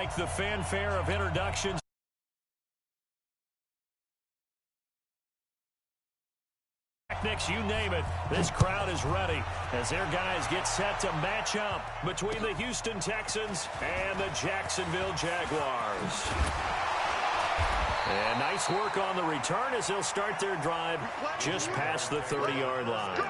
like the fanfare of introductions. Next, you name it, this crowd is ready as their guys get set to match up between the Houston Texans and the Jacksonville Jaguars. And nice work on the return as they'll start their drive just past the 30-yard line.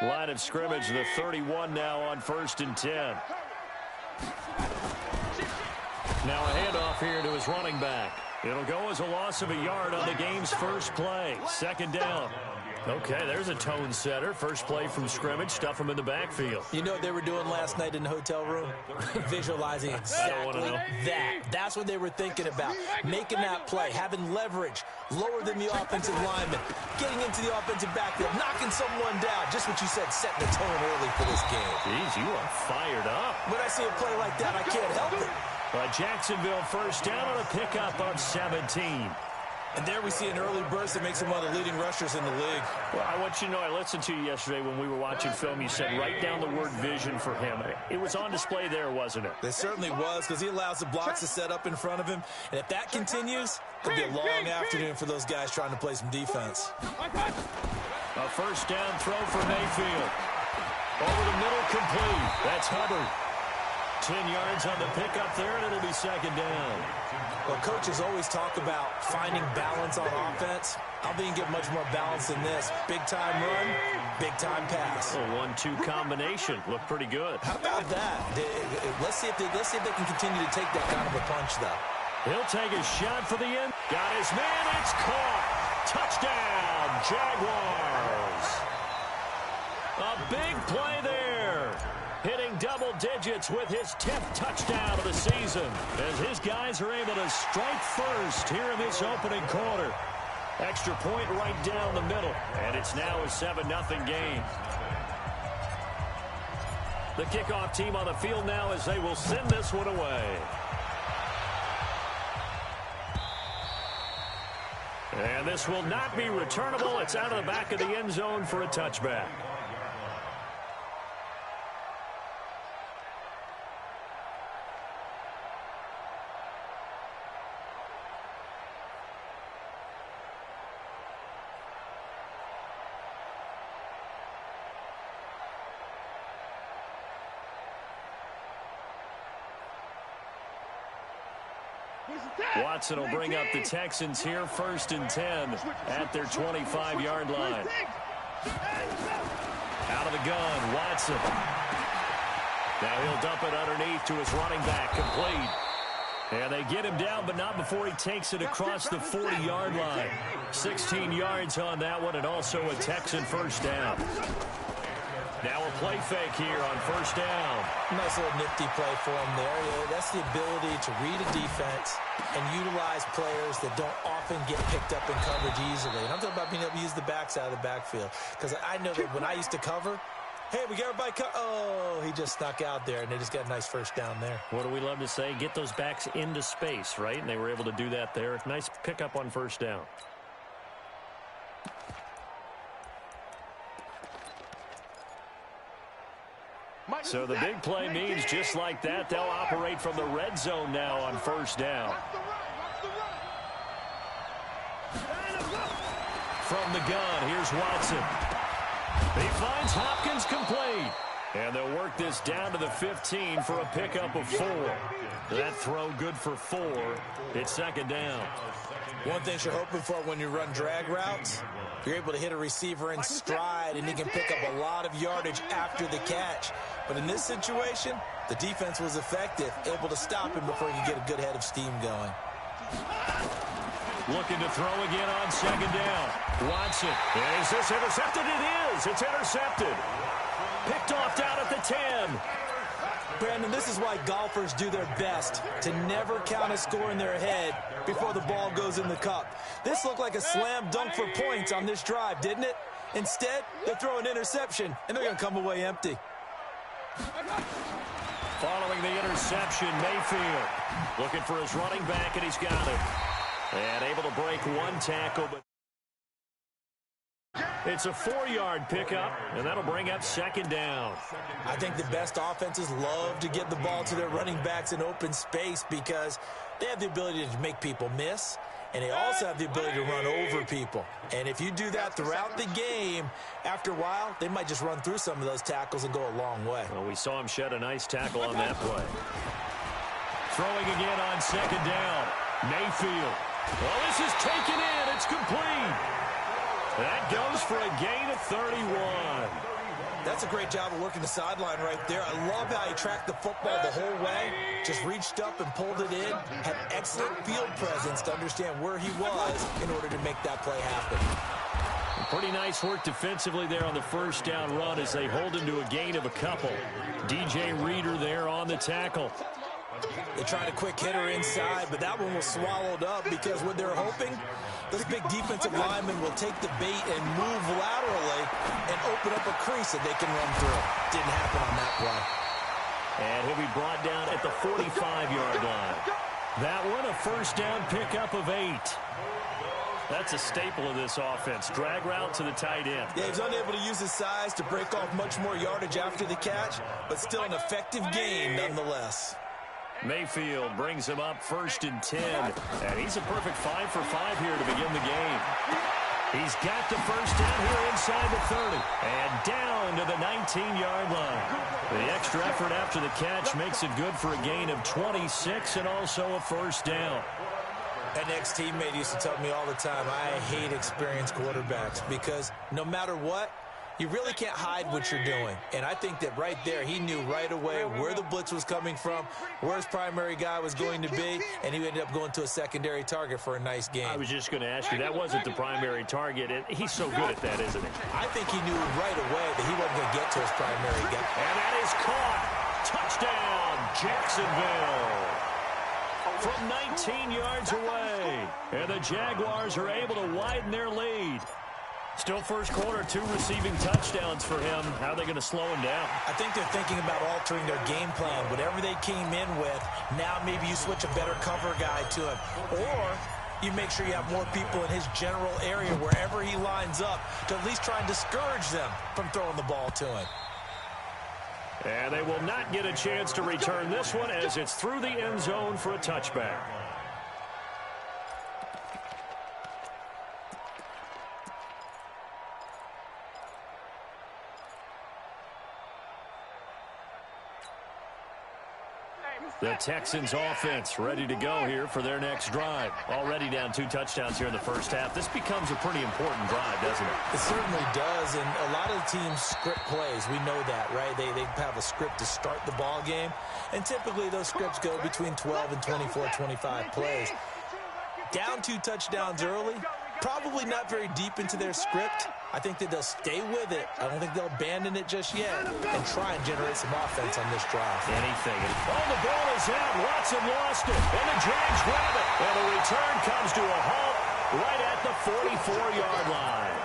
Line of scrimmage, the 31 now on 1st and 10. Now a handoff here to his running back. It'll go as a loss of a yard on the game's first play. 2nd down. Okay, there's a tone setter. First play from scrimmage. Stuff him in the backfield. You know what they were doing last night in the hotel room? Visualizing exactly that. That's what they were thinking about. Making that play, having leverage, lower than the offensive lineman, getting into the offensive backfield, knocking someone down. Just what you said, setting the tone early for this game. Jeez, you are fired up. When I see a play like that, I can't help it. Jacksonville first down on a pickup of 17. And there we see an early burst that makes him one of the leading rushers in the league. Well, I want you to know, I listened to you yesterday when we were watching film. You said write down the word vision for him. It was on display there, wasn't it? It certainly was, because he allows the blocks to set up in front of him. And if that continues, it'll be a long afternoon for those guys trying to play some defense. A first down throw for Mayfield. Over the middle, complete. That's Hubbard. 10 yards on the pickup there, and it'll be 2nd down. Well, coaches always talk about finding balance on offense. I don't think you get much more balance than this. Big-time run, big-time pass. A 1-2 combination. Looked pretty good. How about that? Let's see if they can continue to take that kind of a punch, though. He'll take a shot for the end. Got his man. It's caught. Touchdown, Jaguars. A big play there. Hitting double digits with his 10th touchdown of the season as his guys are able to strike first here in this opening quarter. Extra point right down the middle, and it's now a 7-0 game. The kickoff team on the field now as they will send this one away. And this will not be returnable. It's out of the back of the end zone for a touchback. Watson will bring up the Texans here, 1st and 10 at their 25-yard line. Out of the gun, Watson. Now he'll dump it underneath to his running back, complete. And they get him down, but not before he takes it across the 40-yard line. 16 yards on that one, and also a Texan first down. Now a play fake here on 1st down. Nice little nifty play for him there. That's the ability to read a defense and utilize players that don't often get picked up in coverage easily. And I'm talking about being able to use the backs out of the backfield. Because I know that when I used to cover, hey, we got everybody oh, he just snuck out there, and they just got a nice first down there. What do we love to say? Get those backs into space, right? And they were able to do that there. Nice pickup on 1st down. So the big play means just like that, they'll operate from the red zone now on 1st down. From the gun, here's Watson. He finds Hopkins complete. And they'll work this down to the 15 for a pickup of 4. That throw good for 4. It's 2nd down. One thing you're hoping for when you run drag routes, you're able to hit a receiver in stride, and he can pick up a lot of yardage after the catch. But in this situation, the defense was effective, able to stop him before he could get a good head of steam going. Looking to throw again on 2nd down. Watson. Is this intercepted? It is. It's intercepted. Picked off down at the 10. Brandon, this is why golfers do their best to never count a score in their head before the ball goes in the cup. This looked like a slam dunk for points on this drive, didn't it? Instead, they throw an interception, and they're going to come away empty. Following the interception, Mayfield looking for his running back, and he's got it. And able to break one tackle, but it's a 4-yard pickup, and that'll bring up second down. I think the best offenses love to get the ball to their running backs in open space because they have the ability to make people miss, and they also have the ability to run over people. And if you do that throughout the game, after a while, they might just run through some of those tackles and go a long way. Well, we saw him shed a nice tackle on that play. Throwing again on second down. Mayfield. Well, this is taken in. It's complete. That goes for a gain of 31. That's a great job of working the sideline right there. I love how he tracked the football the whole way, just reached up and pulled it in, had excellent field presence to understand where he was in order to make that play happen. Pretty nice work defensively there on the first down run as they hold him to a gain of a couple. DJ Reader there on the tackle. They tried a quick hitter inside, but that one was swallowed up because what they're hoping, this big defensive lineman will take the bait and move laterally and open up a crease that they can run through. Didn't happen on that play. And he'll be brought down at the 45-yard line. That one, a first down pickup of 8. That's a staple of this offense. Drag route to the tight end. Yeah, he's unable to use his size to break off much more yardage after the catch, but still an effective gain nonetheless. Mayfield brings him up 1st and 10. And he's a perfect 5 for 5 here to begin the game. He's got the first down here inside the 30. And down to the 19-yard line. The extra effort after the catch makes it good for a gain of 26 and also a first down. An ex-teammate used to tell me all the time, I hate experienced quarterbacks because no matter what, you really can't hide what you're doing. And I think that right there, he knew right away where the blitz was coming from, where his primary guy was going to be, and he ended up going to a secondary target for a nice game. I was just going to ask you, that wasn't the primary target. He's so good at that, isn't he? I think he knew right away that he wasn't going to get to his primary guy. And that is caught. Touchdown, Jacksonville. From 19 yards away. And the Jaguars are able to widen their lead. Still first quarter, 2 receiving touchdowns for him. How are they going to slow him down? I think they're thinking about altering their game plan. Whatever they came in with, now maybe you switch a better cover guy to him. Or you make sure you have more people in his general area wherever he lines up to at least try and discourage them from throwing the ball to him. And they will not get a chance to return this one as it's through the end zone for a touchback. The Texans offense ready to go here for their next drive. Already down 2 touchdowns here in the first half. This becomes a pretty important drive, doesn't it? It certainly does, and a lot of the teams script plays. We know that, right? They have a script to start the ball game, and typically those scripts go between 12 and 24, 25 plays. Down 2 touchdowns early, probably not very deep into their script. I think that they'll stay with it. I don't think they'll abandon it just yet and try and generate some offense on this drive. Anything. Oh, the ball is out. Watson lost it. And the Jags grab it. And the return comes to a halt right at the 44-yard line.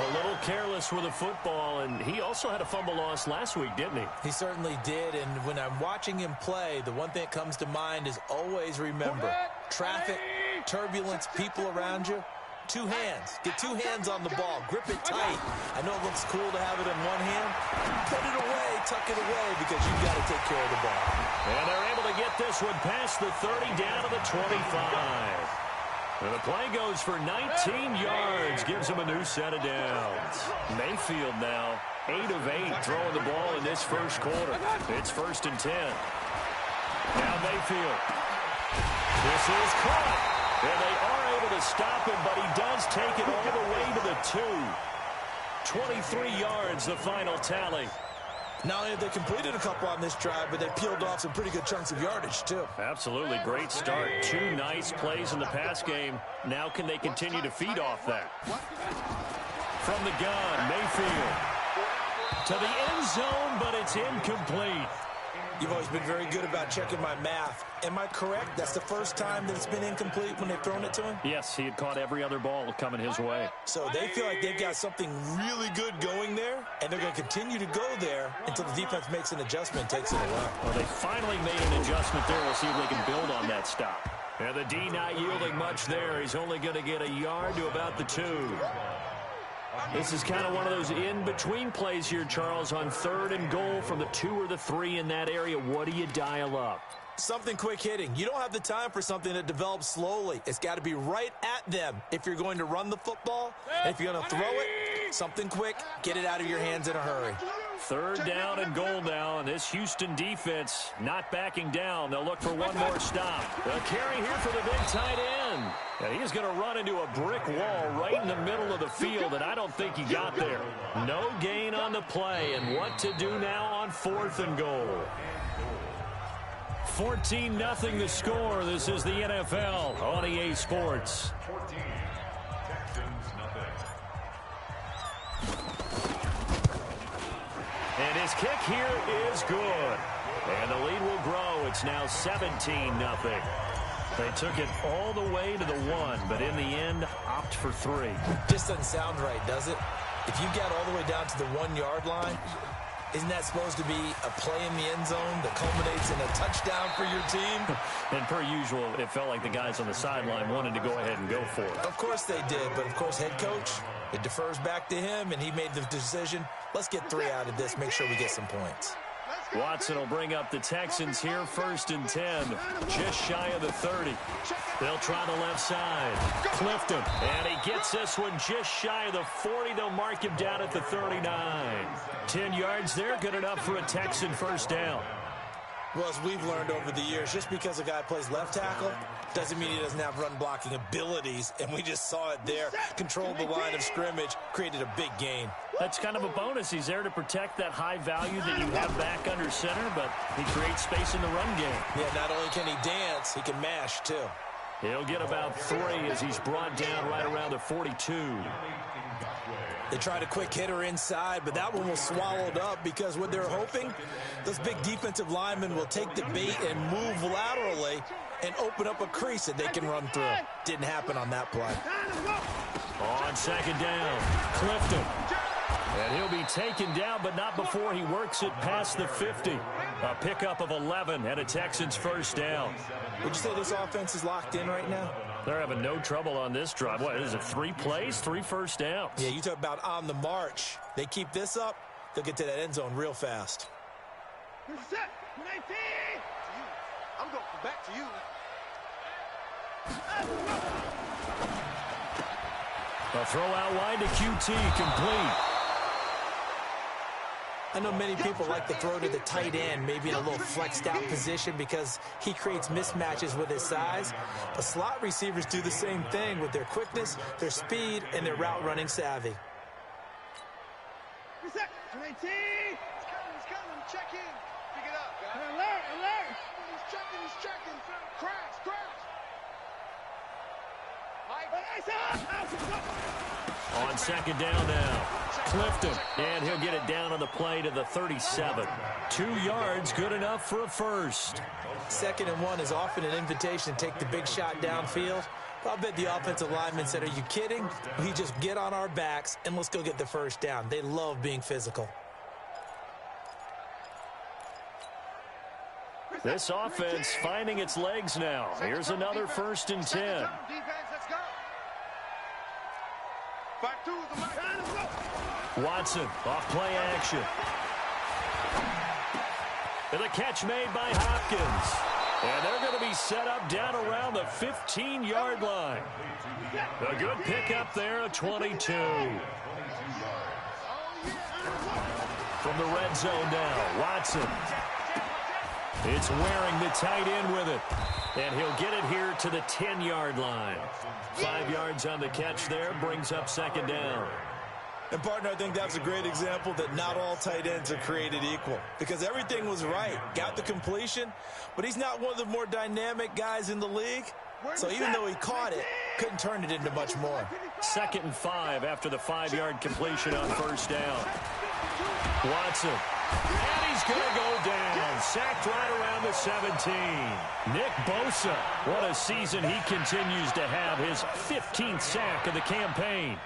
A little careless with the football, and he also had a fumble loss last week, didn't he? He certainly did, and when I'm watching him play, the one thing that comes to mind is always remember, traffic, turbulence, people around you, 2 hands. Get 2 hands on the ball. Grip it tight. I know it looks cool to have it in one hand. Put it away, tuck it away, because you've got to take care of the ball. And they're able to get this one past the 30 down to the 25. And the play goes for 19 yards. Gives him a new set of downs. Mayfield now 8 of 8 throwing the ball in this first quarter. It's 1st and 10. Now Mayfield. This is caught. And they are able to stop him, but he does take it all the way to the 2. 23 yards, the final tally. Not only have they completed a couple on this drive, but they peeled off some pretty good chunks of yardage, too. Absolutely. Great start. 2 nice plays in the pass game. Now can they continue to feed off that? From the gun, Mayfield. To the end zone, but it's incomplete. You've always been very good about checking my math. Am I correct? That's the first time that it's been incomplete when they've thrown it to him? Yes, he had caught every other ball coming his way. So they feel like they've got something really good going there, and they're going to continue to go there until the defense makes an adjustment and takes it away. Well, they finally made an adjustment there. We'll see if they can build on that stop. And the D not yielding much there. He's only going to get a yard to about the 2. This is kind of one of those in-between plays here, Charles, on 3rd and goal from the 2 or the 3 in that area. What do you dial up? Something quick hitting. You don't have the time for something that develops slowly. It's got to be right at them if you're going to run the football. And if you're going to throw it, something quick, get it out of your hands in a hurry. 3rd down and goal now, and this Houston defense not backing down. They'll look for one more stop. The carry here for the big tight end. And he's going to run into a brick wall right in the middle of the field, and I don't think he got there. No gain on the play, and what to do now on 4th and goal. 14-0 the score. This is the NFL on EA Sports. And his kick here is good. And the lead will grow. It's now 17-0. They took it all the way to the 1, but in the end, opt for 3. Just doesn't sound right, does it? If you got all the way down to the 1-yard line, isn't that supposed to be a play in the end zone that culminates in a touchdown for your team? And per usual, it felt like the guys on the sideline wanted to go ahead and go for it. Of course they did, but of course head coach, it defers back to him, and he made the decision. Let's get 3 out of this, make sure we get some points. Watson will bring up the Texans here, 1st and 10, just shy of the 30. They'll try the left side. Clifton, and he gets this one just shy of the 40. They'll mark him down at the 39. 10 yards there, good enough for a Texan 1st down. Well, as we've learned over the years, just because a guy plays left tackle doesn't mean he doesn't have run-blocking abilities, and we just saw it there. Controlled the line of scrimmage, created a big gain. That's kind of a bonus. He's there to protect that high value that you have back under center, but he creates space in the run game. Yeah, not only can he dance, he can mash, too. He'll get about 3 as he's brought down right around the 42. They tried a quick hitter inside, but that one was swallowed up because what they're hoping, those big defensive linemen will take the bait and move laterally and open up a crease that they can run through. Didn't happen on that play. On 2nd down, Clifton. And he'll be taken down, but not before he works it past the 50. A pickup of 11 and a Texans 1st down. Would you say this offense is locked in right now? They're having no trouble on this drive. What is it, 3 plays, 3 first downs? Yeah, you talk about on the march. They keep this up, they'll get to that end zone real fast. I'm going back to you. A throw out wide to QT, complete. I know many people like to throw to the tight end, maybe in a little flexed out position because he creates mismatches with his size. But slot receivers do the same thing with their quickness, their speed, and their route running savvy. He's coming. Check in. Pick it up, guys. Alert. He's checking. Crash. On 2nd down now, Clifton, and he'll get it down on the play to the 37. 2 yards, good enough for a 1st. 2nd and 1 is often an invitation to take the big shot downfield. I'll bet the offensive lineman said, are you kidding? We just get on our backs and let's go get the 1st down. They love being physical. This offense finding its legs now. Here's another 1st and 10. Watson off play action. And the catch made by Hopkins. And they're going to be set up down around the 15-yard line. A good pickup there, a 22. From the red zone now, Watson. It's wearing the tight end with it. And he'll get it here to the 10-yard line. 5 yards on the catch there, brings up 2nd down. And, partner, I think that's a great example that not all tight ends are created equal. Because everything was right. Got the completion, but he's not one of the more dynamic guys in the league. So even though he caught it, couldn't turn it into much more. 2nd and 5 after the 5-yard completion on 1st down. Watson. And he's He's going to go down. Sacked right around the 17. Nick Bosa, what a season he continues to have. His 15th sack of the campaign.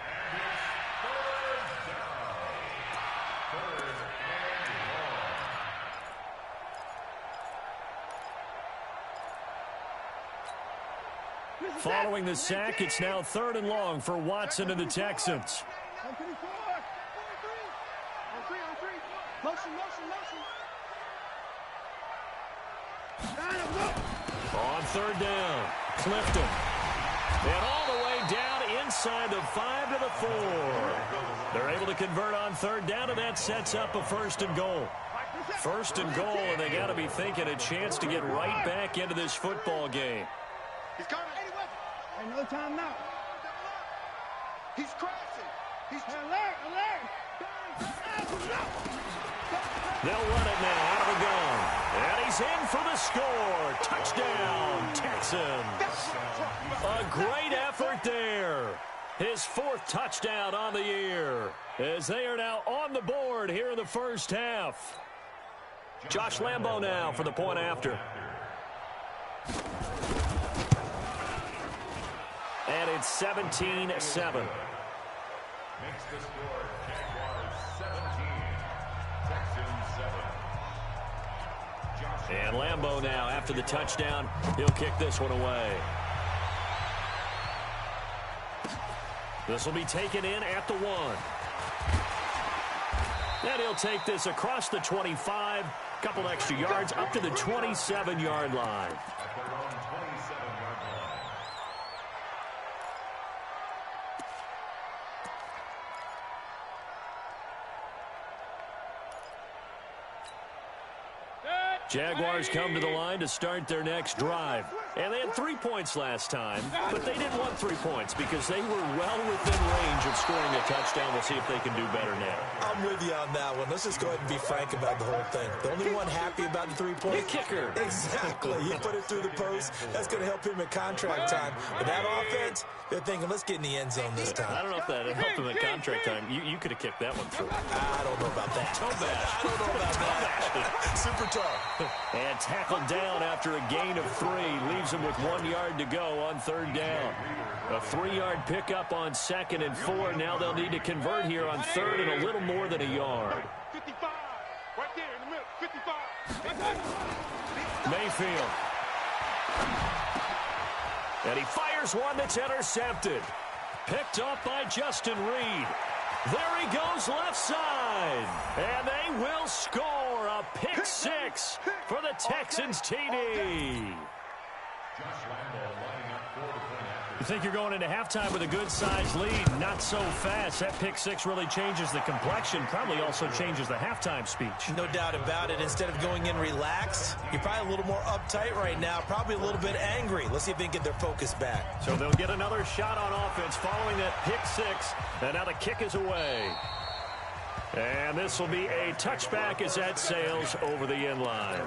Following the sack, it's now 3rd and long for Watson and the Texans. On 3rd down, Clifton. And all the way down inside the 5 to the 4. They're able to convert on 3rd down, and that sets up a 1st and goal. 1st and goal, and they got to be thinking a chance to get right back into this football game. He's coming. Hey, no time now. He's crashing. He's alert. They'll run it now out of the gun. And he's in for the score. Touchdown, Texans. A great effort there. His 4th touchdown on the year, as they are now on the board here in the first half. Josh Lambo now for the point after. And it's 17-7. Makes the score Jaguars 17, Texans 7. And Lambo now, after the touchdown, he'll kick this one away. This will be taken in at the 1. And he'll take this across the 25, couple extra yards, up to the 27-yard line. Jaguars come to the line to start their next drive. And they had 3 points last time, but they didn't want 3 points because they were well within range of scoring a touchdown. We'll see if they can do better now. I'm with you on that one. Let's just go ahead and be frank about the whole thing. The only one happy about the 3 points? The kicker. Exactly. You put it through the post. That's going to help him in contract time. But that offense, they're thinking, let's get in the end zone this time. I don't know if that helped him in contract time. You could have kicked that one through. I don't know about that. Toe bash. I don't know about that. Super tough. And tackled down after a gain of 3. Leaves him with 1 yard to go on 3rd down. A 3-yard pickup on 2nd and 4. Now they'll need to convert here on 3rd and a little more than a yard. 55. Right there in the middle. 55. Mayfield. And he fires one that's intercepted. Picked up by Justin Reed. There he goes left side. And they will score a pick 6 for the Texans TD. You think you're going into halftime with a good-sized lead. Not so fast. That pick 6 really changes the complexion. Probably also changes the halftime speech. No doubt about it. Instead of going in relaxed, you're probably a little more uptight right now. Probably a little bit angry. Let's see if they can get their focus back. So they'll get another shot on offense following that pick 6. And now the kick is away. And this will be a touchback as that sails over the end line.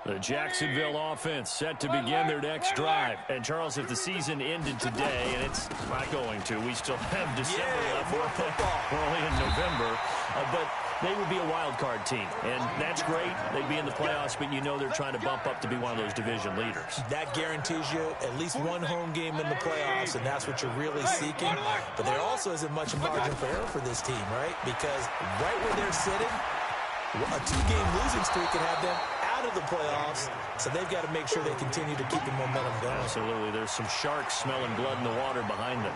The Jacksonville offense set to begin their next drive. And, Charles, if the season ended today, and it's not going to, we still have December left. More football. We're only in November. But they would be a wild card team. And that's great. They'd be in the playoffs, but you know they're trying to bump up to be one of those division leaders. That guarantees you at least one home game in the playoffs, and that's what you're really seeking. But there also isn't much margin for error for this team, right? Because right where they're sitting, a 2-game losing streak could have them out of the playoffs, so they've got to make sure they continue to keep the momentum going. Absolutely. There's some sharks smelling blood in the water behind them.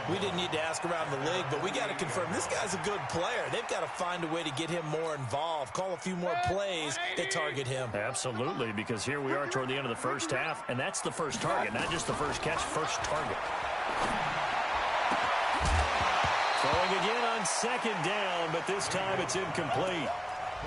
We didn't need to ask around the league, but we got to confirm this guy's a good player. They've got to find a way to get him more involved, call a few more plays that target him. Absolutely, because here we are toward the end of the first half, and that's the first target, not just the first catch, first target. Throwing again on 2nd down, but this time it's incomplete.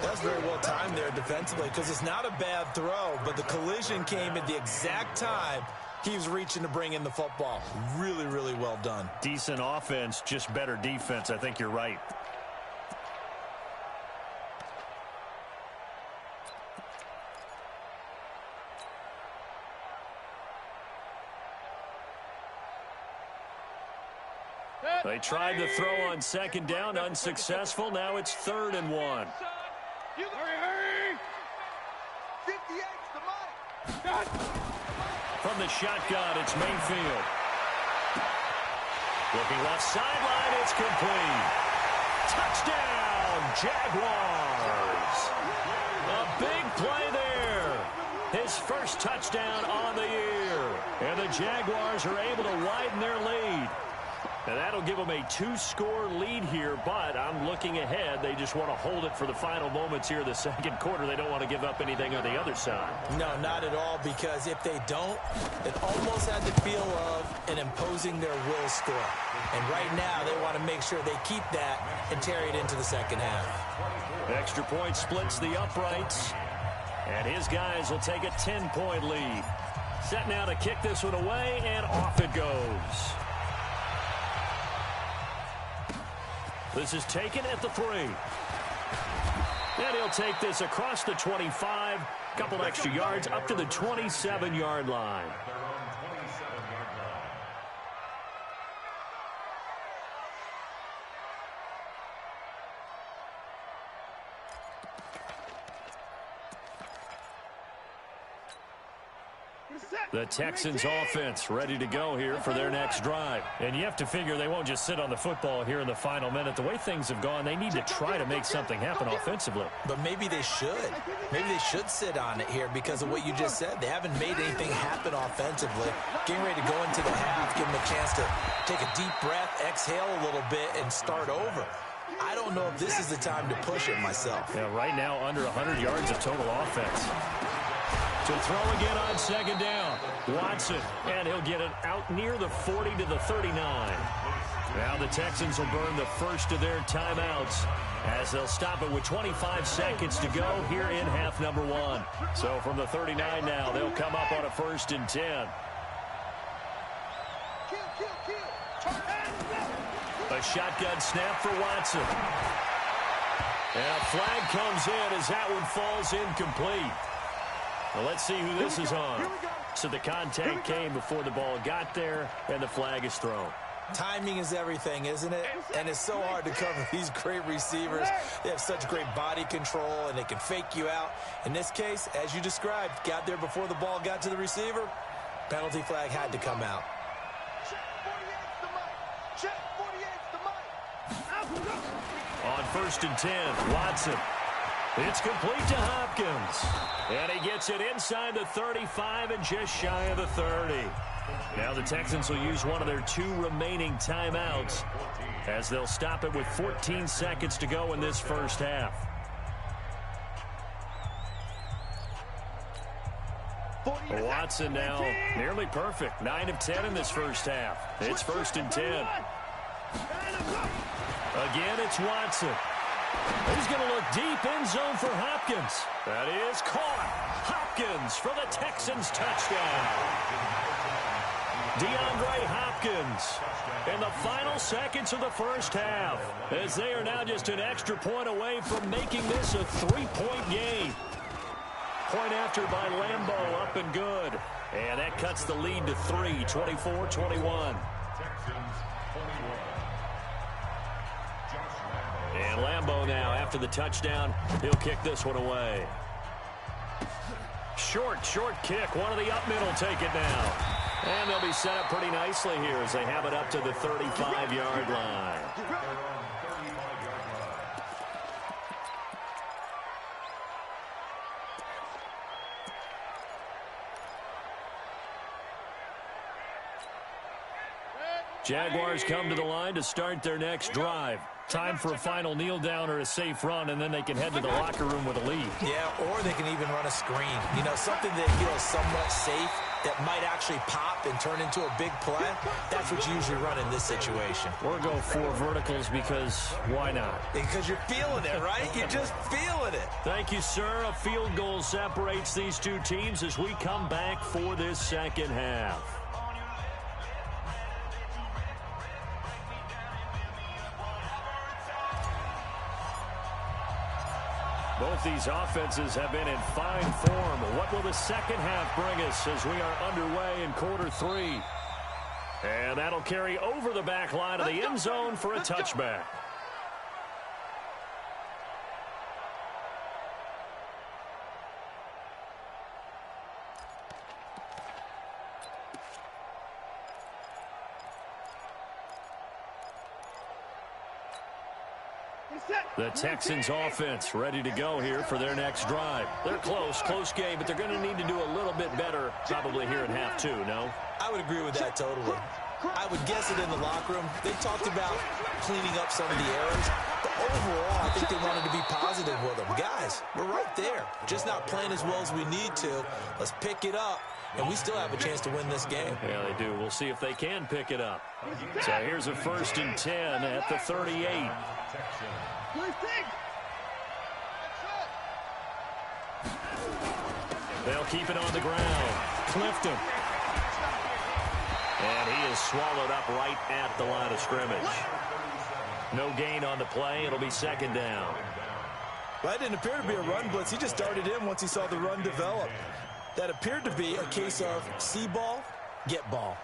That's very well timed there defensively because it's not a bad throw, but the collision came at the exact time he was reaching to bring in the football. Really, really well done. Decent offense, just better defense. I think you're right. tried to throw on second down, unsuccessful. Now it's 3rd and 1. Hurry! 58's the mic. From the shotgun, it's Mayfield. Looking left sideline, it's complete. Touchdown, Jaguars. A big play there. His first touchdown on the year. And the Jaguars are able to widen their lead. And that'll give them a 2-score lead here, but I'm looking ahead. They just want to hold it for the final moments here in the second quarter. They don't want to give up anything on the other side. No, not at all, because if they don't, it almost had the feel of an imposing their will score. And right now, they want to make sure they keep that and carry it into the second half. Extra point splits the uprights, and his guys will take a 10-point lead. Set now to kick this one away, and off it goes. This is taken at the 3. And he'll take this across the 25. Couple extra yards up to the 27-yard line. The Texans offense ready to go here for their next drive. And you have to figure they won't just sit on the football here in the final minute. The way things have gone, they need to try to make something happen offensively. But maybe they should. Maybe they should sit on it here because of what you just said. They haven't made anything happen offensively. Getting ready to go into the half, give them a chance to take a deep breath, exhale a little bit, and start over. I don't know if this is the time to push it myself. Yeah, right now under 100 yards of total offense. To throw again on second down. Watson, and he'll get it out near the 40 to the 39. Now the Texans will burn the first of their timeouts as they'll stop it with 25 seconds to go here in half number 1. So from the 39 now, they'll come up on a 1st and 10. A shotgun snap for Watson. And a flag comes in as that one falls incomplete. Well, let's see who this is on. So the contact came before the ball got there, and the flag is thrown. Timing is everything, isn't it? And it's so hard to cover these great receivers. They have such great body control, and they can fake you out. In this case, as you described, got there before the ball got to the receiver. Penalty flag had to come out. On 1st and 10, Watson. It's complete to Hopkins. And he gets it inside the 35 and just shy of the 30. Now the Texans will use one of their 2 remaining timeouts as they'll stop it with 14 seconds to go in this first half. Watson now nearly perfect. 9 of 10 in this first half. It's 1st and 10. Again, it's Watson. He's going to look deep end zone for Hopkins. That is caught. Hopkins for the Texans touchdown. DeAndre Hopkins in the final seconds of the first half as they are now just an extra point away from making this a 3-point game. Point after by Lambeau, up and good. And that cuts the lead to 3, 24-21. And Lambeau now, after the touchdown, he'll kick this one away. Short kick. One of the up middle take it now. And they'll be set up pretty nicely here as they have it up to the 35-yard line. Jaguars come to the line to start their next drive. Time for a final kneel down or a safe run, and then they can head to the locker room with a lead. Yeah, or they can even run a screen. You know, something that feels somewhat safe that might actually pop and turn into a big play. That's what you usually run in this situation. Or go 4 verticals because why not? Because you're feeling it, right? You're just feeling it. Thank you, sir. A field goal separates these 2 teams as we come back for this second half. Both these offenses have been in fine form. What will the second half bring us as we are underway in quarter 3? And that'll carry over the back line of the end zone for a touchback. The Texans offense ready to go here for their next drive. They're close game, but they're going to need to do a little bit better probably here in half two, no? I would agree with that totally. I would guess it in the locker room. They talked about cleaning up some of the errors, but overall, I think they wanted to be positive with them. Guys, we're right there. Just not playing as well as we need to. Let's pick it up, and we still have a chance to win this game. Yeah, they do. We'll see if they can pick it up. So here's a 1st and 10 at the 38. They'll keep it on the ground. Clifton. And he is swallowed up right at the line of scrimmage. No gain on the play. It'll be 2nd down. Well, that didn't appear to be a run blitz. He just started in once he saw the run develop. That appeared to be a case of see ball, get ball.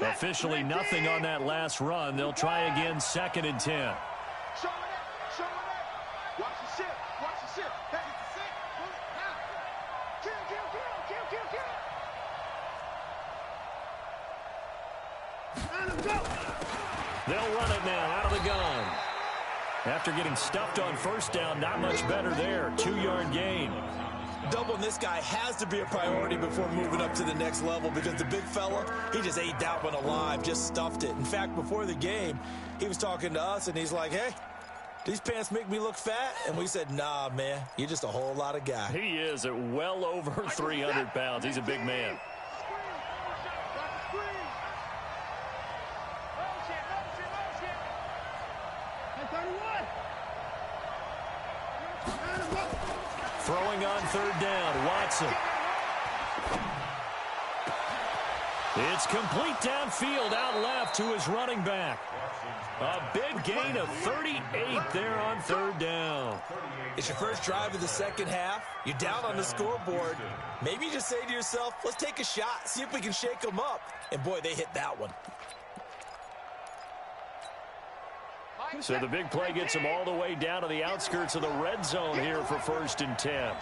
Officially nothing on that last run. They'll try again, 2nd and 10. Watch the ship. Watch the ship. Hey, it's the same. Kill. They'll run it now out of the gun. After getting stuffed on 1st down, not much better there. 2-yard gain. Doubling this guy has to be a priority before moving up to the next level because the big fella, he just ate that one alive, just stuffed it. In fact, before the game, he was talking to us, and he's like, hey, these pants make me look fat? And we said, nah, man, you're just a whole lot of guy. He is at well over 300 pounds. He's a big man. Throwing on 3rd down, Watson. It's complete downfield, out left to his running back. A big gain of 38 there on 3rd down. It's your first drive of the 2nd half. You're down on the scoreboard. Maybe you just say to yourself, let's take a shot, see if we can shake them up. And, boy, they hit that one. So the big play gets him all the way down to the outskirts of the red zone here for 1st and 10.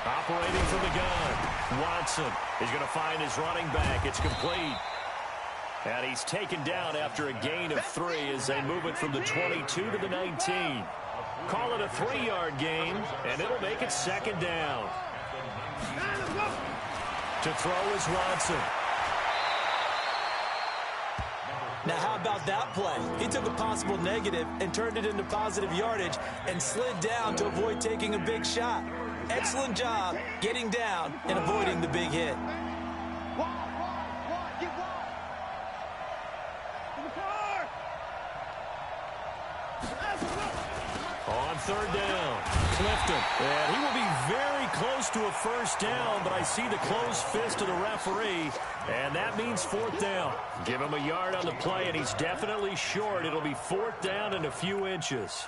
Operating from the gun, Watson is going to find his running back. It's complete. And he's taken down after a gain of 3 as they move it from the 22 to the 19. Call it a 3-yard gain, and it'll make it 2nd down. To throw is Watson. Now, how about that play? He took a possible negative and turned it into positive yardage and slid down to avoid taking a big shot. Excellent job getting down and avoiding the big hit. On 3rd down, Clifton. And he will be very close to a 1st down, but I see the closed fist of the referee, and that means 4th down. Give him a yard on the play, and he's definitely short. It'll be 4th down and a few inches.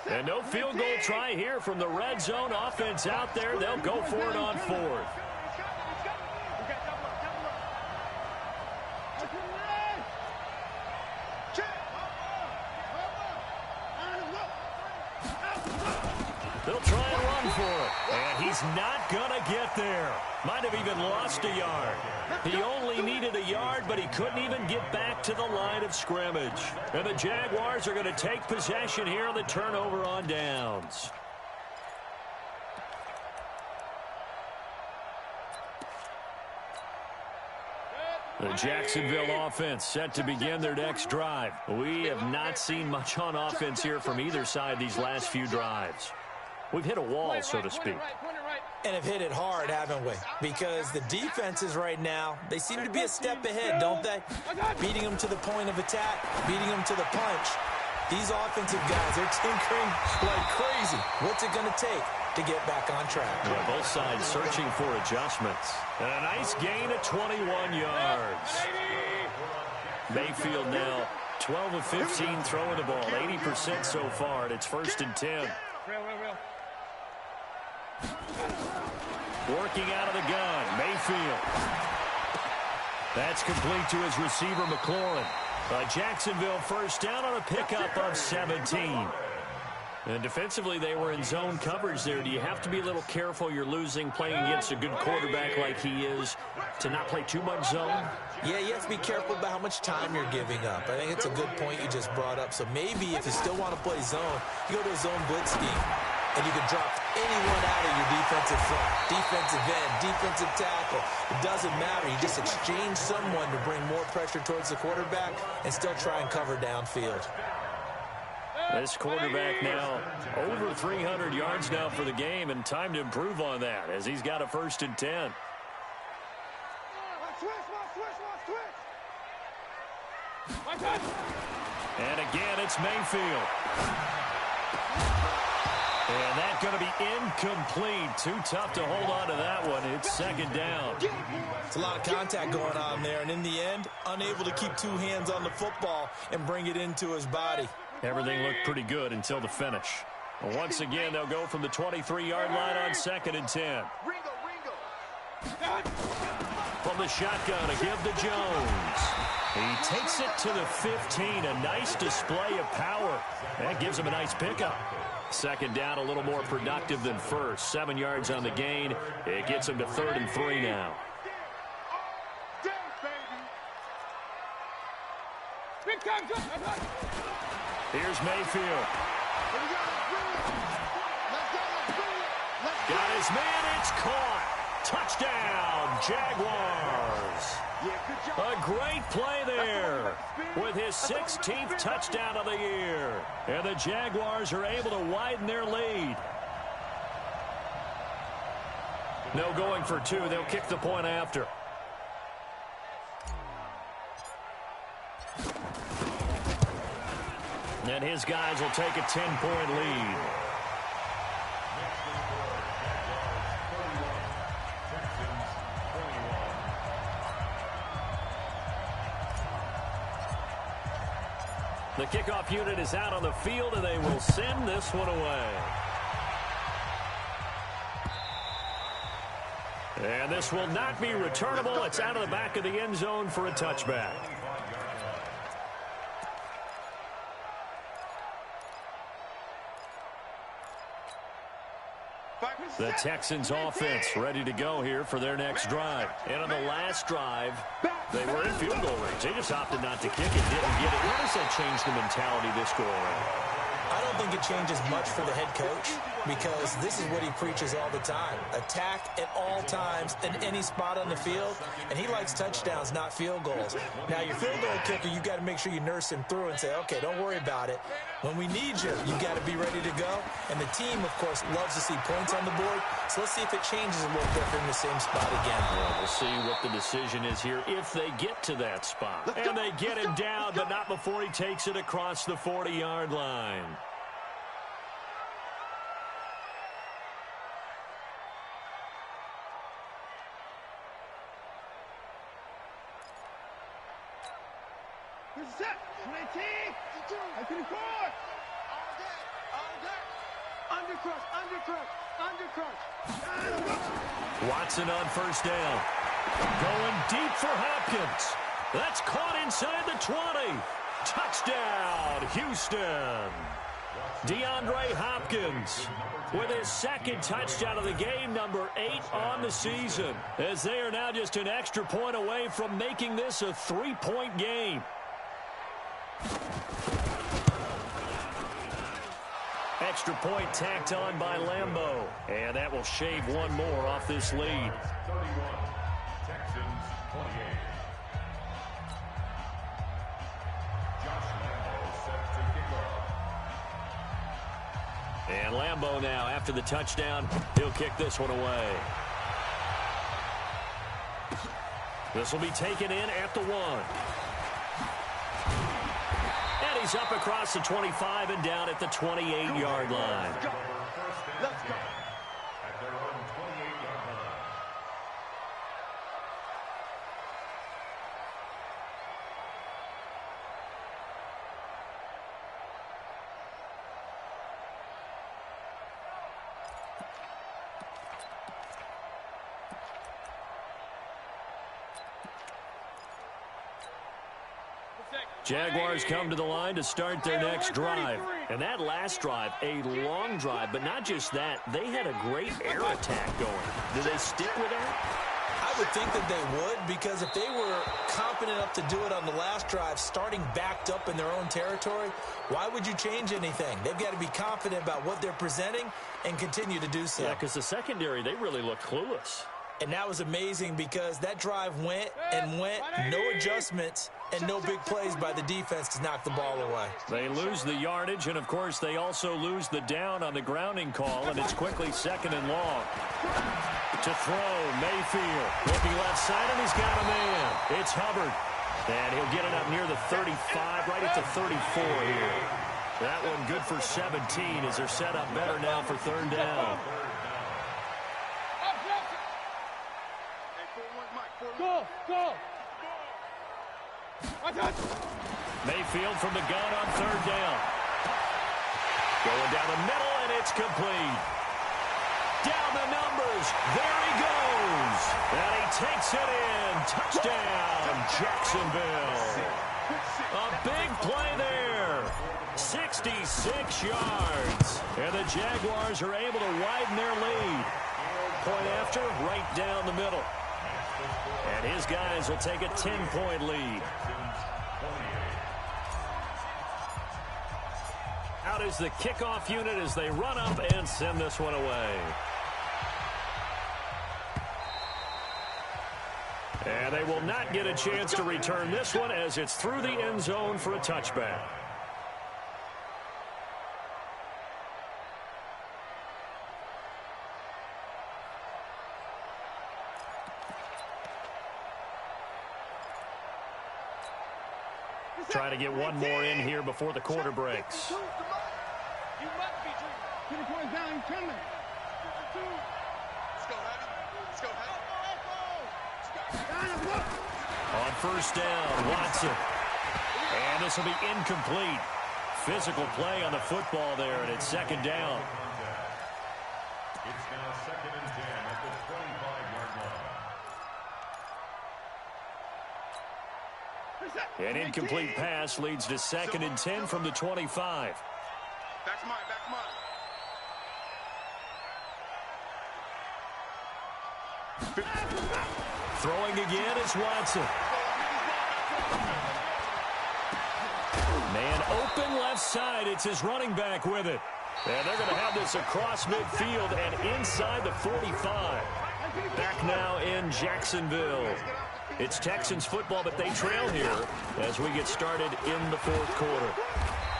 And no field goal try here from the red zone. Offense out there. They'll go for it on 4th. They'll try and run for it. And he's not going to get there. Might have even lost a yard. He only needed a yard, but he couldn't even get back to the line of scrimmage. And the Jaguars are going to take possession here on the turnover on downs. The Jacksonville offense set to begin their next drive. We have not seen much on offense here from either side these last few drives. We've hit a wall, so to speak. And have hit it hard, haven't we? Because the defenses right now, they seem to be a step ahead, don't they? Beating them to the point of attack, beating them to the punch. These offensive guys, they're tinkering like crazy. What's it going to take? to get back on track. Yeah, both sides searching for adjustments. And a nice gain of 21 yards. Mayfield now 12 of 15 throwing the ball, 80% so far, and it's 1st and 10. Working out of the gun, Mayfield. That's complete to his receiver, McLaurin. Jacksonville first down on a pickup of 17. And defensively, they were in zone coverage there. Do you have to be a little careful you're losing playing against a good quarterback like he is to not play too much zone? Yeah, you have to be careful about how much time you're giving up. I think it's a good point you just brought up. So maybe if you still want to play zone, you go to a zone blitz scheme. And you can drop anyone out of your defensive front, defensive end, defensive tackle. It doesn't matter. You just exchange someone to bring more pressure towards the quarterback and still try and cover downfield. This quarterback now over 300 yards now for the game, and time to improve on that as he's got a 1st and 10. And again, it's Mayfield. And that's going to be incomplete. Too tough to hold on to that one. It's 2nd down. It's a lot of contact going on there, and in the end, unable to keep 2 hands on the football and bring it into his body. Everything looked pretty good until the finish. And once again, they'll go from the 23-yard line on 2nd and 10. From the shotgun, a give to Jones. He takes it to the 15. A nice display of power. That gives him a nice pickup. 2nd down, a little more productive than first. 7 yards on the gain. It gets him to 3rd and 3 now. Here's Mayfield. Got his man, it's caught. Touchdown, Jaguars. A great play there with his 16th touchdown of the year. And the Jaguars are able to widen their lead. No going for 2. They'll kick the point after. And his guys will take a 10-point lead. The kickoff unit is out on the field, and they will send this one away. And this will not be returnable. It's out of the back of the end zone for a touchback. The Texans offense ready to go here for their next drive. And on the last drive, they were in field goal range. They just opted not to kick it, didn't get it. How does that change the mentality this go around? I don't think it changes much for the head coach because this is what he preaches all the time. Attack at all times in any spot on the field, and he likes touchdowns, not field goals. Now, your field goal kicker, you got to make sure you nurse him through and say, okay, don't worry about it. When we need you, you got to be ready to go. And the team, of course, loves to see points on the board. So let's see if it changes a little bit in the same spot again. Well, we'll see what the decision is here if they get to that spot. And they get him down, but not before he takes it across the 40-yard line. Set. 20. I can record. All day. Undercrush. Watson on first down. Going deep for Hopkins. That's caught inside the 20. Touchdown, Houston. DeAndre Hopkins with his 2nd touchdown of the game, number 8 on the season, as they are now just an extra point away from making this a 3-point game. Extra point tacked on by Lambeau. And that will shave one more off this lead. 31, Texans 28. Josh Lambeau set to kick off. And Lambeau now, after the touchdown, he'll kick this one away. This will be taken in at the 1. He's up across the 25 and down at the 28-yard line. Let's go. Jaguars come to the line to start their next drive. And that last drive, a long drive, but not just that. They had a great air attack going. Do they stick with that? I would think that they would, because if they were confident enough to do it on the last drive, starting backed up in their own territory, why would you change anything? They've got to be confident about what they're presenting and continue to do so. Yeah, because the secondary, they really look clueless. And that was amazing because that drive went and went, no adjustments, and no big plays by the defense to knock the ball away. They lose the yardage, and, of course, they also lose the down on the grounding call, and it's quickly second and long. To throw, Mayfield. Looking left side, and he's got a man. It's Hubbard. And he'll get it up near the 35, right at the 34 here. That one good for 17 as they're set up better now for third down. Go. Mayfield from the gun on third down. Going down the middle, and it's complete. Down the numbers. There he goes. And he takes it in. Touchdown, Jacksonville. A big play there. 66 yards. And the Jaguars are able to widen their lead. Point after, right down the middle. And his guys will take a 10-point lead. Out is the kickoff unit as they run up and send this one away. And they will not get a chance to return this one as it's through the end zone for a touchback. Trying to get one more in here before the quarter breaks. You must be dreaming. 2 points down, he's coming. Let's go, On first down, Watson. And this will be incomplete. Physical play on the football there, and it's second down. It's now second and 10 at the 25-yard line. An incomplete pass leads to second and 10 from the 25. Back mine. Throwing again is Watson. Man open left side. It's his running back with it. And they're going to have this across midfield and inside the 45. Back now in Jacksonville. It's Texans football, but they trail here as we get started in the fourth quarter.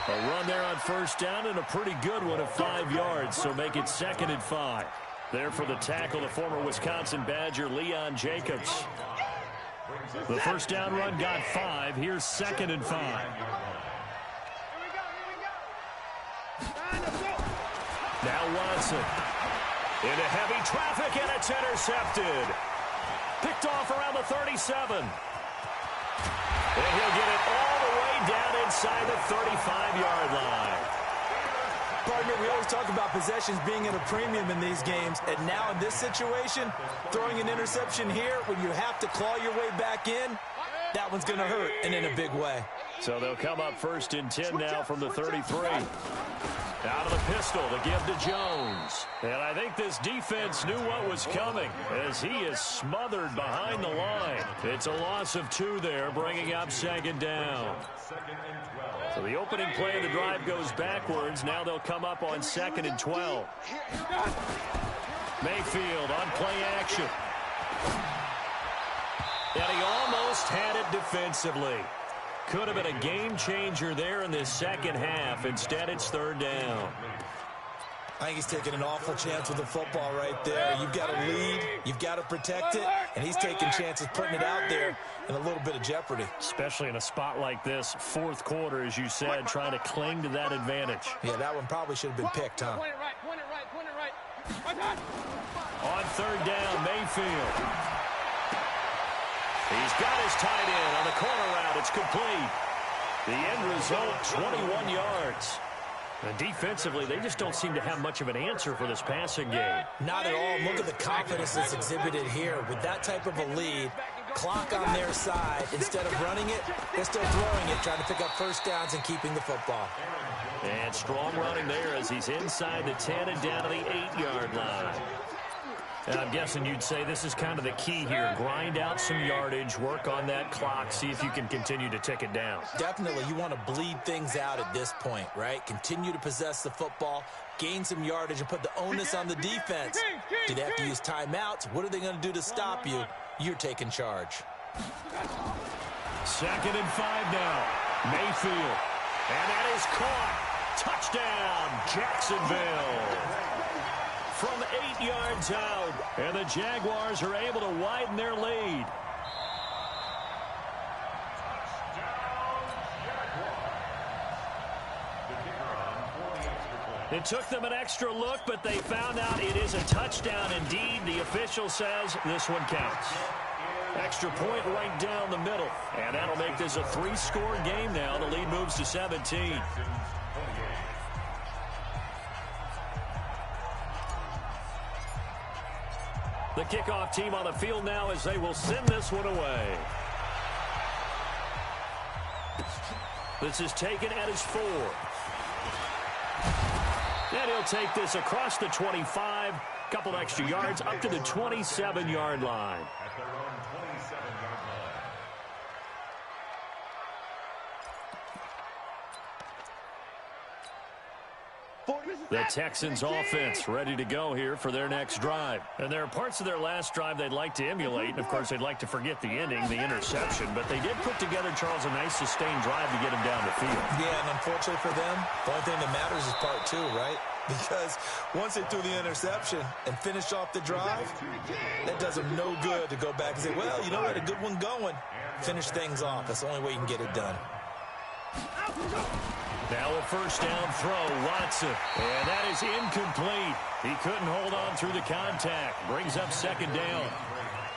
A run there on first down and a pretty good one of 5 yards, so make it second and 5. There for the tackle, the former Wisconsin Badger, Leon Jacobs. The first down run got 5. Here's second and 5. Now Watson. Into heavy traffic, and it's intercepted. Picked off around the 37. And he'll get it all the way down inside the 35-yard line. Partner, we always talk about possessions being at a premium in these games, and now in this situation, throwing an interception here when you have to claw your way back in, that one's going to hurt, and in a big way. So they'll come up first and 10 now from the 33. Out of the pistol to give to Jones. And I think this defense knew what was coming as he is smothered behind the line. It's a loss of 2 there, bringing up second down. So the opening play of the drive goes backwards. Now they'll come up on second and 12. Mayfield on play action. And he almost had it defensively. Could have been a game changer there in this second half. Instead, it's third down. I think he's taking an awful chance with the football right there. You've got to lead, you've got to protect it, and he's taking chances putting it out there in a little bit of jeopardy. Especially in a spot like this, fourth quarter, as you said, trying to cling to that advantage. Yeah, that one probably should have been picked, huh? Point it right. On third down, Mayfield. He's got his tight end on the corner route. It's complete. The end result, 21 yards. And defensively, they just don't seem to have much of an answer for this passing game. Not at all. Look at the confidence that's exhibited here. With that type of a lead, Clock on their side. Instead of running it, they're still throwing it, trying to pick up first downs and keeping the football. And strong running there as he's inside the 10 and down to the 8-yard line. And I'm guessing you'd say this is kind of the key here. Grind out some yardage, work on that clock, see if you can continue to tick it down. Definitely. You want to bleed things out at this point, right? Continue to possess the football, gain some yardage, and put the onus on the defense. Do they have to use timeouts? What are they going to do to stop you? You're taking charge. 2nd and 5 now. Mayfield. And that is caught. Touchdown, Jacksonville. From 8 yards out, and the Jaguars are able to widen their lead. It took them an extra look, but they found out it is a touchdown indeed. The official says this one counts. Extra point right down the middle, and that'll make this a 3-score game now. The lead moves to 17. The kickoff team on the field now as they will send this one away. This is taken at his 4. And he'll take this across the 25. Couple extra yards up to the 27-yard line. At their own 27-yard line. The Texans offense ready to go here for their next drive. And there are parts of their last drive they'd like to emulate. And, of course, they'd like to forget the ending, the interception. But they did put together, Charles, a nice sustained drive to get him down the field. Yeah, and unfortunately for them, the only thing that matters is part 2, right? Because once they threw the interception and finished off the drive, that does them no good to go back and say, well, you know, we had a good one going. Finish things off. That's the only way you can get it done. Now a first down throw, Watson. And that is incomplete. He couldn't hold on through the contact. Brings up 2nd down.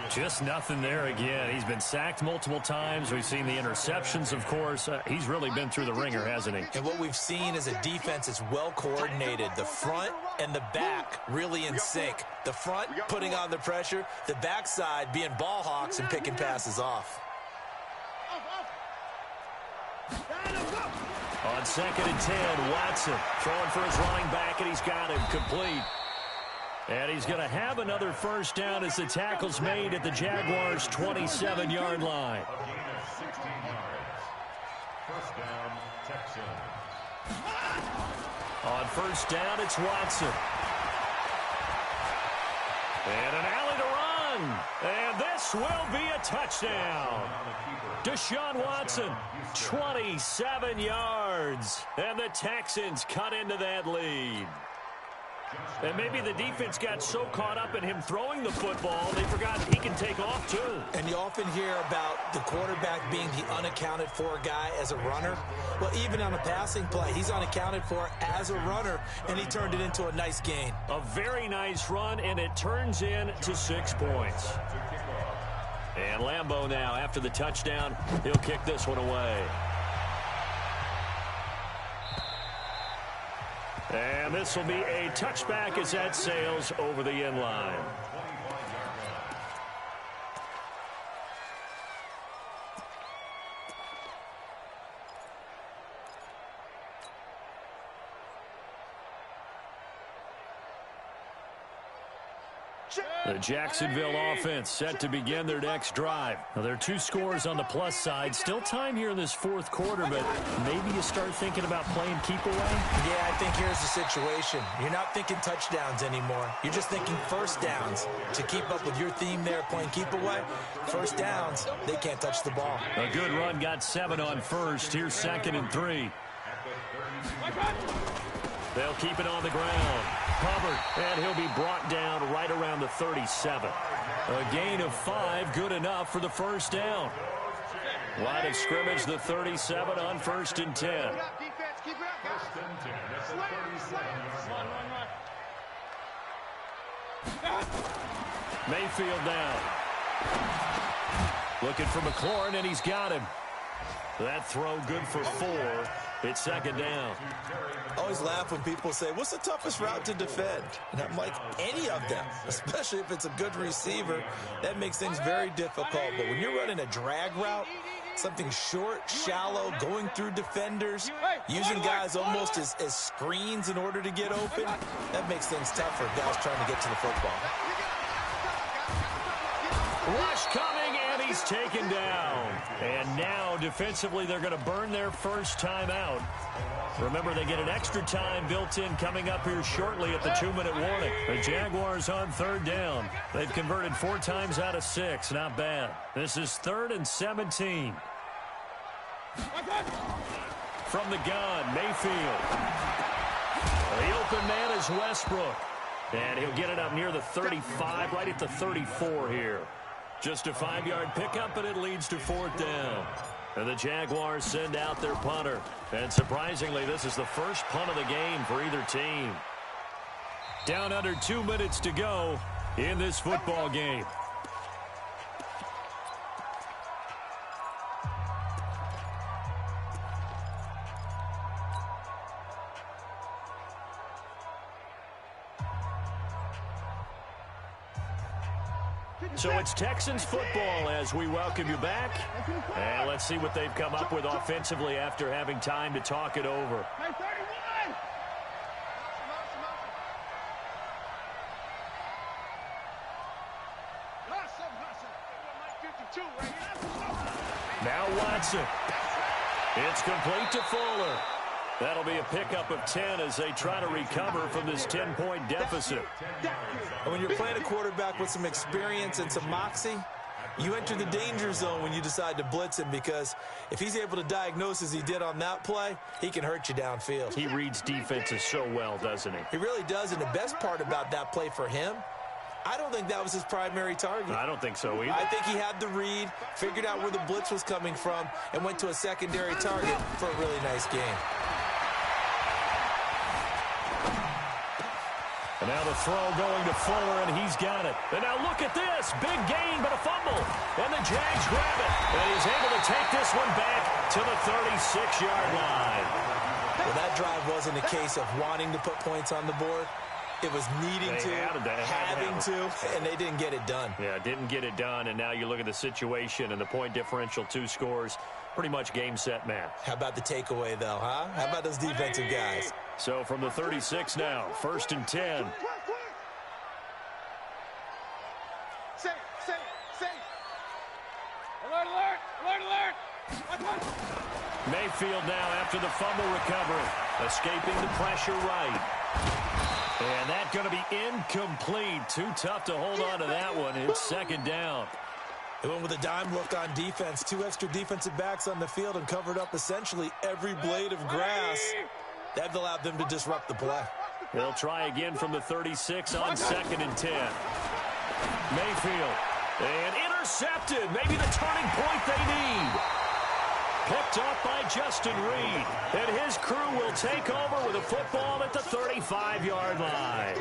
Just nothing there again. He's been sacked multiple times. We've seen the interceptions, of course. He's really been through the ringer, hasn't he? And what we've seen is a defense that's well coordinated. The front and the back really in sync. The front putting on the pressure. The backside being ball hawks and picking passes off. On 2nd and 10, Watson throwing for his running back, and he's got him complete. And he's going to have another first down as the tackle's made at the Jaguars' 27-yard line. A gain of 16 yards. First down, Texans. On first down, it's Watson. And an alley to run. And this will be a touchdown. Deshaun Watson, 27 yards. And the Texans cut into that lead. And maybe the defense got so caught up in him throwing the football, they forgot he can take off too. And you often hear about the quarterback being the unaccounted for guy as a runner. Well, even on a passing play, he's unaccounted for as a runner, and he turned it into a nice gain. A very nice run, and it turns into 6 points. And Lambeau now, after the touchdown, he'll kick this one away. And this will be a touchback as that sails over the end line. The Jacksonville offense set to begin their next drive. Now, there are 2 scores on the plus side. Still time here in this 4th quarter, but maybe you start thinking about playing keep away? Yeah, I think here's the situation. You're not thinking touchdowns anymore. You're just thinking first downs. To keep up with your theme there, playing keep away, first downs, they can't touch the ball. A good run, got 7 on first. Here's 2nd and 3. They'll keep it on the ground. Covered, and he'll be brought down right around the 37. A gain of 5, good enough for the first down. Line of scrimmage, the 37 on 1st and 10. Mayfield down. Looking for McLaurin, and he's got him. That throw good for 4. It's second down. I always laugh when people say, what's the toughest route to defend? And I'm like, any of them, especially if it's a good receiver. That makes things very difficult. But when you're running a drag route, something short, shallow, going through defenders, using guys almost as screens in order to get open, that makes things tough for guys trying to get to the football. Rush coming, and he's taken down. And now, defensively, they're going to burn their first time out. Remember, they get an extra time built in coming up here shortly at the 2-minute warning. The Jaguars on third down. They've converted 4 times out of 6. Not bad. This is 3rd and 17. From the gun, Mayfield. The open man is Westbrook. And he'll get it up near the 35, right at the 34 here. Just a 5-yard pickup, and it leads to 4th down. And the Jaguars send out their punter. And surprisingly, this is the first punt of the game for either team. Down under 2 minutes to go in this football game. So it's Texans football as we welcome you back. And let's see what they've come up with offensively after having time to talk it over. Now Watson. It's complete to Fuller. That'll be a pickup of 10 as they try to recover from this 10-point deficit. And when you're playing a quarterback with some experience and some moxie, you enter the danger zone when you decide to blitz him, because if he's able to diagnose as he did on that play, he can hurt you downfield. He reads defenses so well, doesn't he? He really does, and the best part about that play for him, I don't think that was his primary target. I don't think so either. I think he had the read, figured out where the blitz was coming from, and went to a secondary target for a really nice game. And now the throw going to Fuller, and he's got it. And now look at this. Big gain, but a fumble. And the Jags grab it. And he's able to take this one back to the 36-yard line. Well, that drive wasn't a case of wanting to put points on the board. It was needing to, having to, and they didn't get it done. Yeah, didn't get it done, and now you look at the situation and the point differential, 2 scores, pretty much game, set, match. How about the takeaway, though, huh? How about those defensive guys? So from the 36 now, 1st and 10. Alert, alert, alert, alert. Mayfield now after the fumble recovery, escaping the pressure right. And that's going to be incomplete. Too tough to hold on to that one. It's 2nd down. They went with a dime look on defense. 2 extra defensive backs on the field and covered up essentially every blade of grass. That allowed them to disrupt the play. They'll try again from the 36 on 2nd and 10. Mayfield. And intercepted. Maybe the turning point they need. Picked up by Justin Reed. And his crew will take over with a football at the 35-yard line.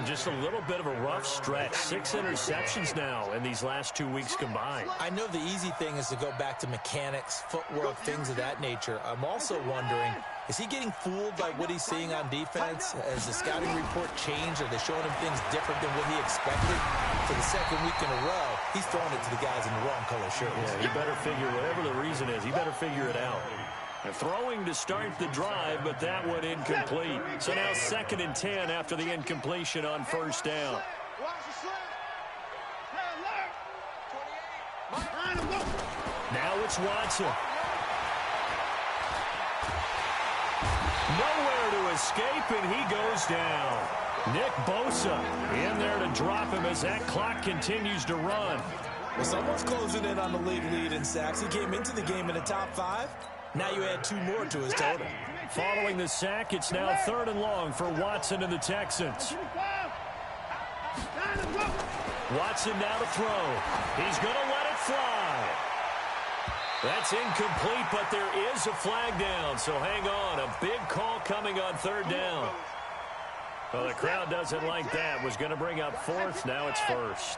Just a little bit of a rough stretch. 6 interceptions now in these last 2 weeks combined. I know the easy thing is to go back to mechanics, footwork, things of that nature. I'm also wondering, is he getting fooled by what he's seeing on defense? Has the scouting report changed? Are they showing him things different than what he expected? For the 2nd week in a row, he's throwing it to the guys in the wrong color shirts. Yeah, he better figure, whatever the reason is, he better figure it out. Throwing to start the drive, but that one incomplete. So now 2nd and 10 after the incompletion on 1st down. Now it's Watson. Nowhere to escape, and he goes down. Nick Bosa in there to drop him as that clock continues to run. Well, someone's closing in on the lead in sacks. He came into the game in the top 5. Now you add 2 more to his total. Following the sack, it's now 3rd and long for Watson and the Texans. Watson now to throw. He's going to let it fly. That's incomplete, but there is a flag down, so hang on. A big call coming on 3rd down. Well, the crowd doesn't like that. Was going to bring up fourth. Now it's first.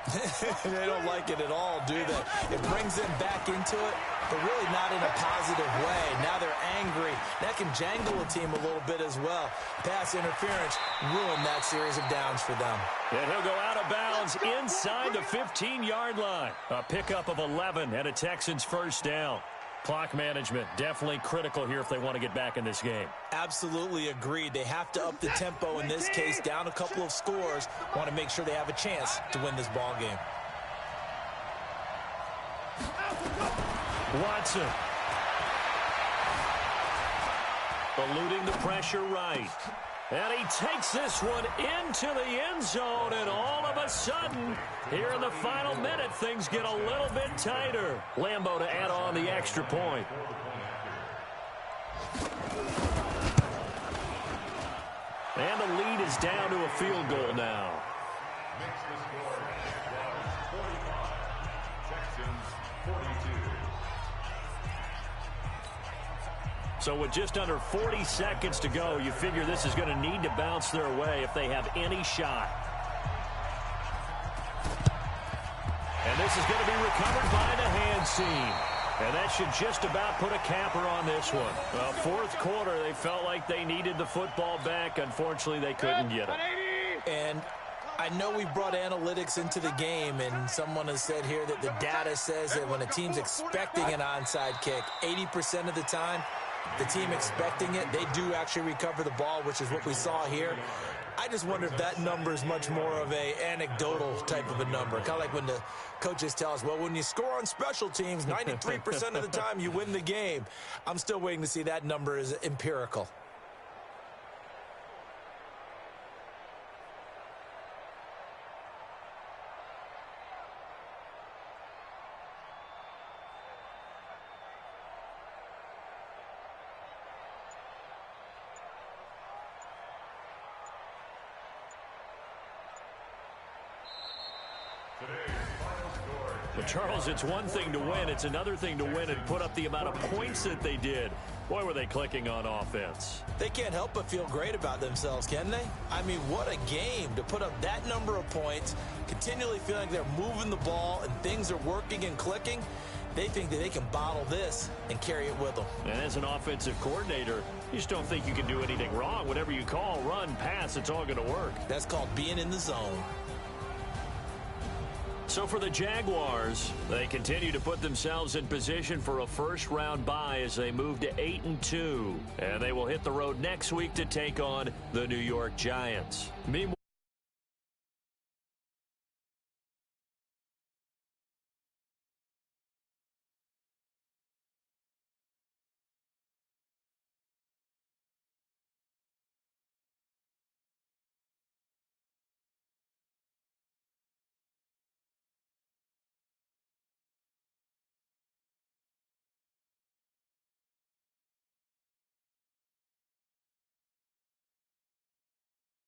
They don't like it at all, do they? It brings them back into it, but really not in a positive way. Now they're angry. That can jangle a team a little bit as well. Pass interference ruined that series of downs for them. And he'll go out of bounds inside the 15-yard line. A pickup of 11 and a Texans first down. Clock management definitely critical here if they want to get back in this game. Absolutely agreed. They have to up the tempo in this case, down a couple of scores. Want to make sure they have a chance to win this ball game. Watson. Eluding the pressure right. And he takes this one into the end zone, and all of a sudden, here in the final minute, things get a little bit tighter. Lambeau to add on the extra point. And the lead is down to a field goal now. Makes the score Jaguars 45, Texans 42. So with just under 40 seconds to go, you figure this is going to need to bounce their way if they have any shot. And this is going to be recovered by the hands team. And that should just about put a capper on this one. Well, fourth quarter, they felt like they needed the football back. Unfortunately, they couldn't get it. And I know we brought analytics into the game, and someone has said here that the data says that when a team's expecting an onside kick, 80% of the time, the team expecting it, they do actually recover the ball, which is what we saw here. I just wonder if that number is much more of a anecdotal type of a number. Kind of like when the coaches tell us, well, when you score on special teams, 93% of the time you win the game. I'm still waiting to see that number is empirical. But Charles, it's one thing to win. It's another thing to win and put up the amount of points that they did. Boy, were they clicking on offense. They can't help but feel great about themselves, can they? I mean, what a game to put up that number of points, continually feeling like they're moving the ball and things are working and clicking. They think that they can bottle this and carry it with them. And as an offensive coordinator, you just don't think you can do anything wrong. Whatever you call, run, pass, it's all going to work. That's called being in the zone. So for the Jaguars, they continue to put themselves in position for a first-round bye as they move to 8-2. And they will hit the road next week to take on the New York Giants. Meanwhile,